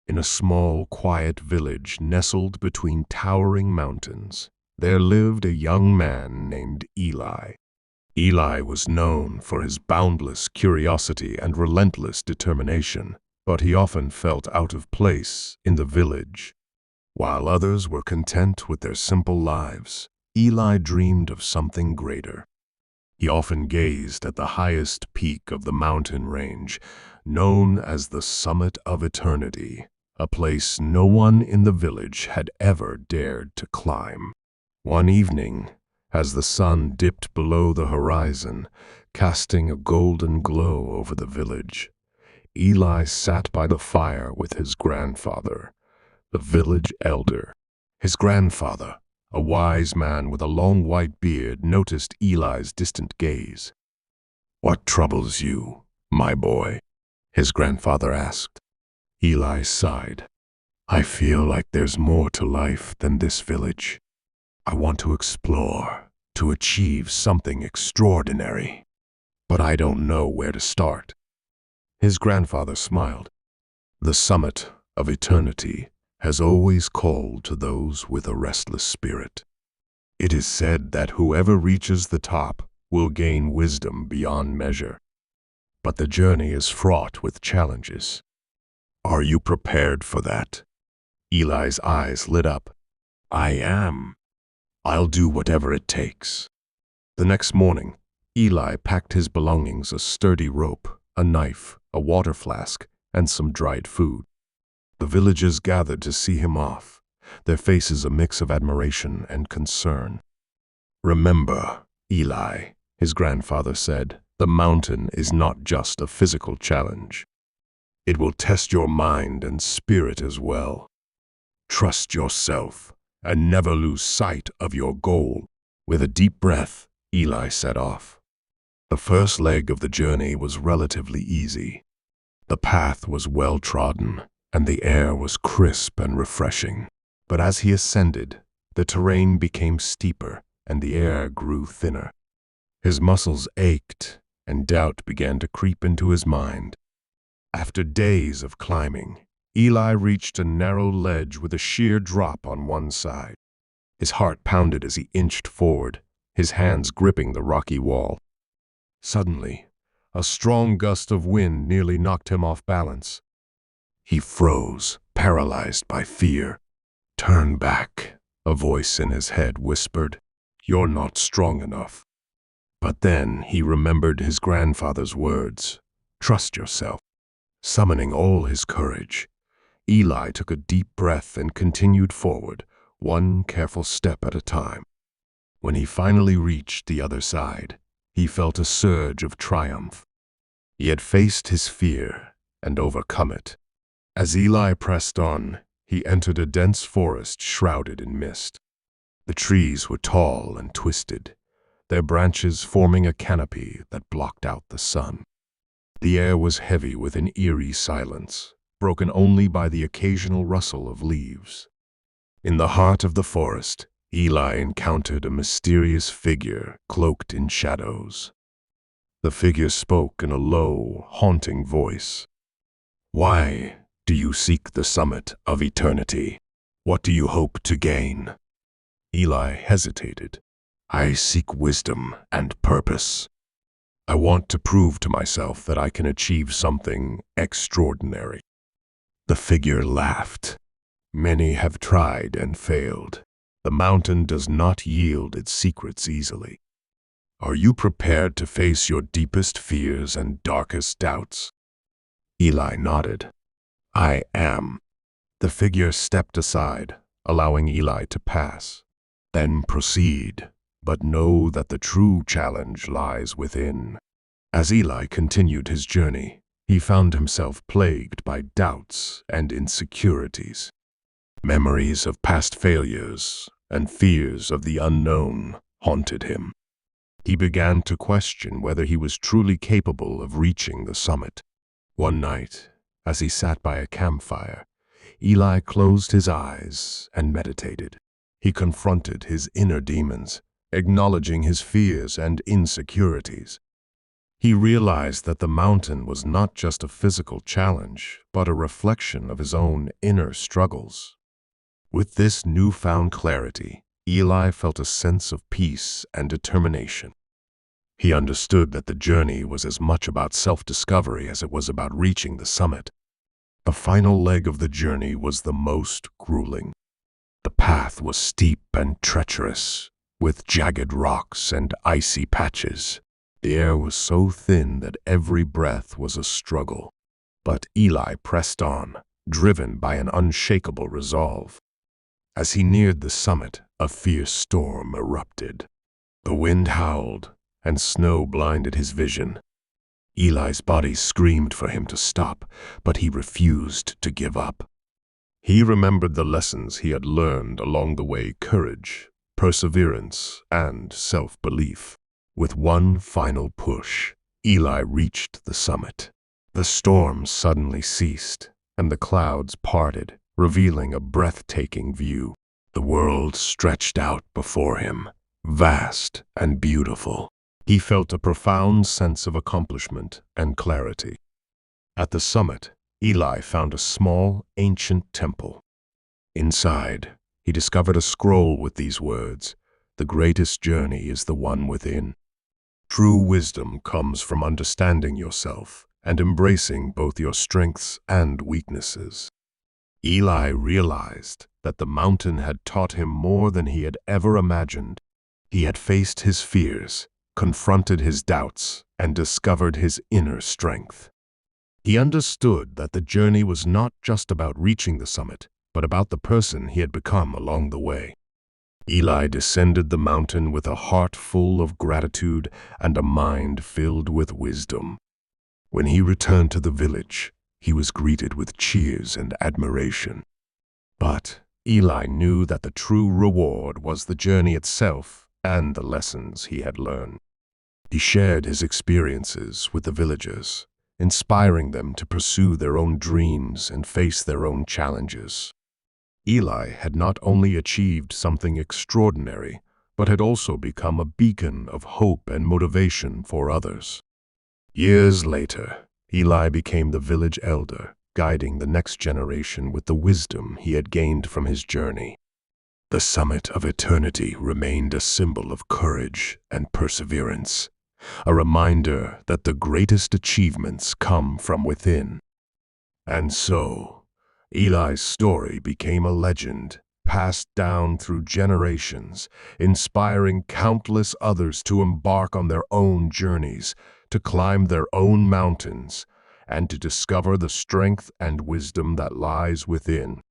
In a small, quiet village nestled between towering mountains, there lived a young man named Eli. Eli was known for his boundless curiosity and relentless determination, but he often felt out of place in the village. While others were content with their simple lives, Eli dreamed of something greater. He often gazed at the highest peak of the mountain range, known as the summit of eternity, a place no one in the village had ever dared to climb. One evening, as the sun dipped below the horizon, casting a golden glow over the village, Eli sat by the fire with his grandfather, the village elder. His grandfather, a wise man with a long white beard, noticed Eli's distant gaze. "What troubles you, my boy?" his grandfather asked. Eli sighed. "I feel like there's more to life than this village. I want to explore, to achieve something extraordinary, but I don't know where to start." His grandfather smiled. "The summit of eternity has always called to those with a restless spirit. It is said that whoever reaches the top will gain wisdom beyond measure. But the journey is fraught with challenges. Are you prepared for that?" Eli's eyes lit up. "I am. I'll do whatever it takes." The next morning, Eli packed his belongings: a sturdy rope, a knife, a water flask, and some dried food. The villagers gathered to see him off, their faces a mix of admiration and concern. "Remember, Eli," his grandfather said, "the mountain is not just a physical challenge. It will test your mind and spirit as well. Trust yourself and never lose sight of your goal." With a deep breath, Eli set off. The first leg of the journey was relatively easy. The path was well-trodden, and the air was crisp and refreshing. But as he ascended, the terrain became steeper and the air grew thinner. His muscles ached, and doubt began to creep into his mind. After days of climbing, Eli reached a narrow ledge with a sheer drop on one side. His heart pounded as he inched forward, his hands gripping the rocky wall. Suddenly, a strong gust of wind nearly knocked him off balance. He froze, paralyzed by fear. "Turn back," a voice in his head whispered. "You're not strong enough." But then he remembered his grandfather's words, "Trust yourself." Summoning all his courage, Eli took a deep breath and continued forward, one careful step at a time. When he finally reached the other side, he felt a surge of triumph. He had faced his fear and overcome it. As Eli pressed on, he entered a dense forest shrouded in mist. The trees were tall and twisted, their branches forming a canopy that blocked out the sun. The air was heavy with an eerie silence, broken only by the occasional rustle of leaves. In the heart of the forest, Eli encountered a mysterious figure cloaked in shadows. The figure spoke in a low, haunting voice. "Why do you seek the summit of eternity? What do you hope to gain?" Eli hesitated. "I seek wisdom and purpose. I want to prove to myself that I can achieve something extraordinary." The figure laughed. "Many have tried and failed. The mountain does not yield its secrets easily. Are you prepared to face your deepest fears and darkest doubts?" Eli nodded. "I am." The figure stepped aside, allowing Eli to pass. "Then proceed, but know that the true challenge lies within." As Eli continued his journey, he found himself plagued by doubts and insecurities. Memories of past failures and fears of the unknown haunted him. He began to question whether he was truly capable of reaching the summit. One night, as he sat by a campfire, Eli closed his eyes and meditated. He confronted his inner demons, acknowledging his fears and insecurities. He realized that the mountain was not just a physical challenge, but a reflection of his own inner struggles. With this newfound clarity, Eli felt a sense of peace and determination. He understood that the journey was as much about self-discovery as it was about reaching the summit. The final leg of the journey was the most grueling. The path was steep and treacherous, with jagged rocks and icy patches. The air was so thin that every breath was a struggle. But Eli pressed on, driven by an unshakable resolve. As he neared the summit, a fierce storm erupted. The wind howled, and snow blinded his vision. Eli's body screamed for him to stop, but he refused to give up. He remembered the lessons he had learned along the way: courage, perseverance, and self-belief. With one final push, Eli reached the summit. The storm suddenly ceased, and the clouds parted, revealing a breathtaking view. The world stretched out before him, vast and beautiful. He felt a profound sense of accomplishment and clarity. At the summit, Eli found a small, ancient temple. Inside, he discovered a scroll with these words: "The greatest journey is the one within." True wisdom comes from understanding yourself and embracing both your strengths and weaknesses. Eli realized that the mountain had taught him more than he had ever imagined. He had faced his fears, confronted his doubts, and discovered his inner strength. He understood that the journey was not just about reaching the summit, but about the person he had become along the way. Eli descended the mountain with a heart full of gratitude and a mind filled with wisdom. When he returned to the village, he was greeted with cheers and admiration. But Eli knew that the true reward was the journey itself and the lessons he had learned. He shared his experiences with the villagers, inspiring them to pursue their own dreams and face their own challenges. Eli had not only achieved something extraordinary, but had also become a beacon of hope and motivation for others. Years later, Eli became the village elder, guiding the next generation with the wisdom he had gained from his journey. The summit of eternity remained a symbol of courage and perseverance, a reminder that the greatest achievements come from within. And so, Eli's story became a legend, passed down through generations, inspiring countless others to embark on their own journeys, to climb their own mountains, and to discover the strength and wisdom that lies within.